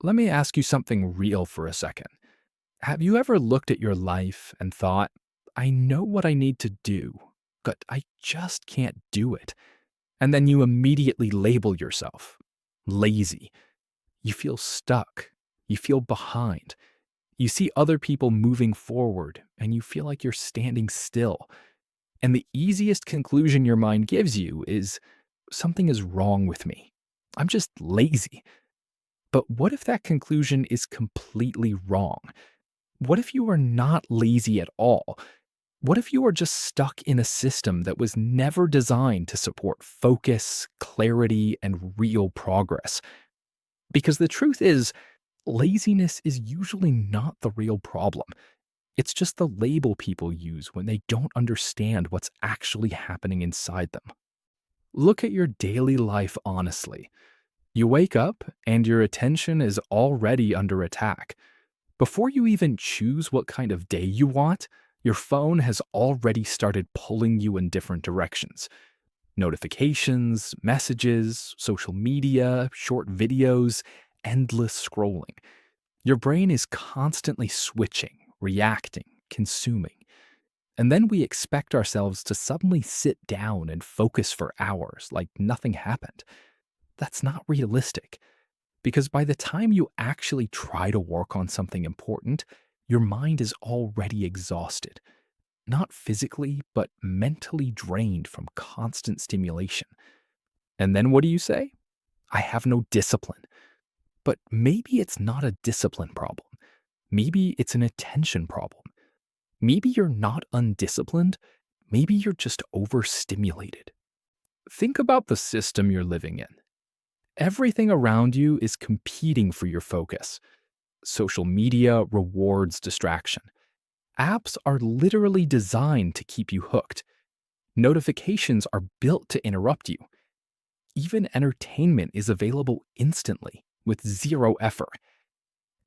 Let me ask you something real for a second. Have you ever looked at your life and thought, I know what I need to do, but I just can't do it? And then you immediately label yourself lazy. You feel stuck. You feel behind. You see other people moving forward and you feel like you're standing still. And the easiest conclusion your mind gives you is something is wrong with me. I'm just lazy. But what if that conclusion is completely wrong? What if you are not lazy at all? What if you are just stuck in a system that was never designed to support focus, clarity, and real progress? Because the truth is, laziness is usually not the real problem. It's just the label people use when they don't understand what's actually happening inside them. Look at your daily life honestly. You wake up and your attention is already under attack. Before you even choose what kind of day you want, your phone has already started pulling you in different directions. Notifications, messages, social media, short videos, endless scrolling. Your brain is constantly switching, reacting, consuming. And then we expect ourselves to suddenly sit down and focus for hours like nothing happened. That's not realistic. Because by the time you actually try to work on something important, your mind is already exhausted. Not physically, but mentally drained from constant stimulation. And then what do you say? I have no discipline. But maybe it's not a discipline problem. Maybe it's an attention problem. Maybe you're not undisciplined. Maybe you're just overstimulated. Think about the system you're living in. Everything around you is competing for your focus. Social media rewards distraction. Apps are literally designed to keep you hooked. Notifications are built to interrupt you. Even entertainment is available instantly with zero effort.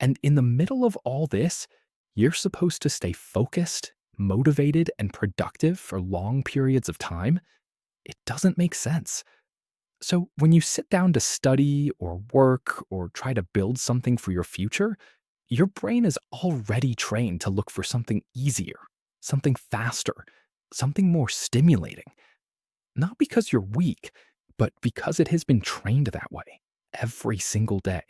And in the middle of all this, you're supposed to stay focused, motivated, and productive for long periods of time? It doesn't make sense. So, when you sit down to study or work or try to build something for your future, your brain is already trained to look for something easier, something faster, something more stimulating. Not because you're weak, but because it has been trained that way every single day.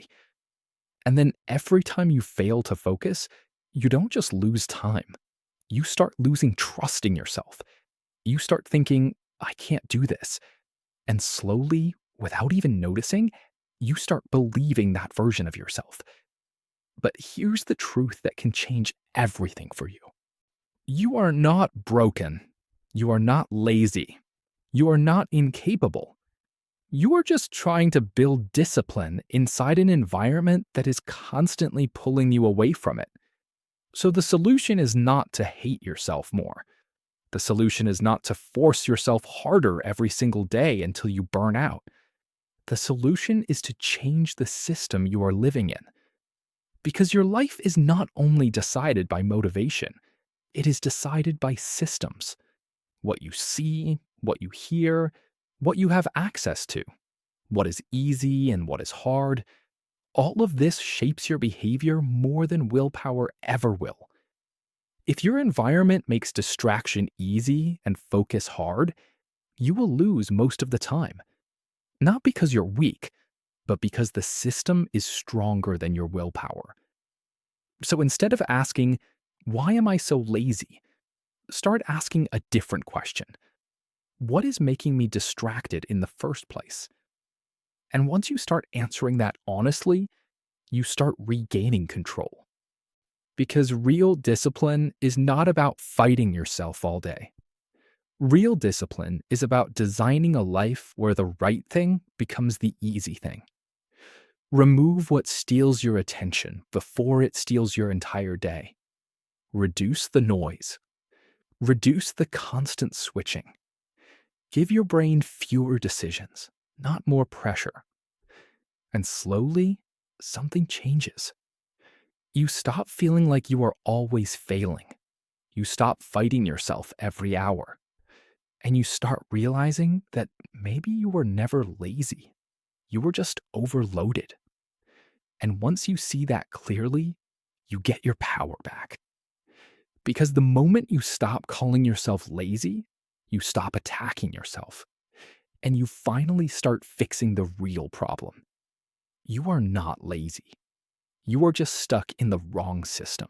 And then every time you fail to focus, you don't just lose time. You start losing trust in yourself. You start thinking, I can't do this. And slowly, without even noticing, you start believing that version of yourself. But here's the truth that can change everything for you. You are not broken. You are not lazy. You are not incapable. You are just trying to build discipline inside an environment that is constantly pulling you away from it. So the solution is not to hate yourself more. The solution is not to force yourself harder every single day until you burn out. The solution is to change the system you are living in. Because your life is not only decided by motivation, it is decided by systems. What you see, what you hear, what you have access to, what is easy and what is hard. All of this shapes your behavior more than willpower ever will. If your environment makes distraction easy and focus hard, you will lose most of the time. Not because you're weak, but because the system is stronger than your willpower. So instead of asking, why am I so lazy? Start asking a different question. What is making me distracted in the first place? And once you start answering that honestly, you start regaining control. Because real discipline is not about fighting yourself all day. Real discipline is about designing a life where the right thing becomes the easy thing. Remove what steals your attention before it steals your entire day. Reduce the noise. Reduce the constant switching. Give your brain fewer decisions, not more pressure. And slowly, something changes. You stop feeling like you are always failing. You stop fighting yourself every hour. And you start realizing that maybe you were never lazy. You were just overloaded. And once you see that clearly, you get your power back. Because the moment you stop calling yourself lazy, you stop attacking yourself and you finally start fixing the real problem. You are not lazy. You are just stuck in the wrong system.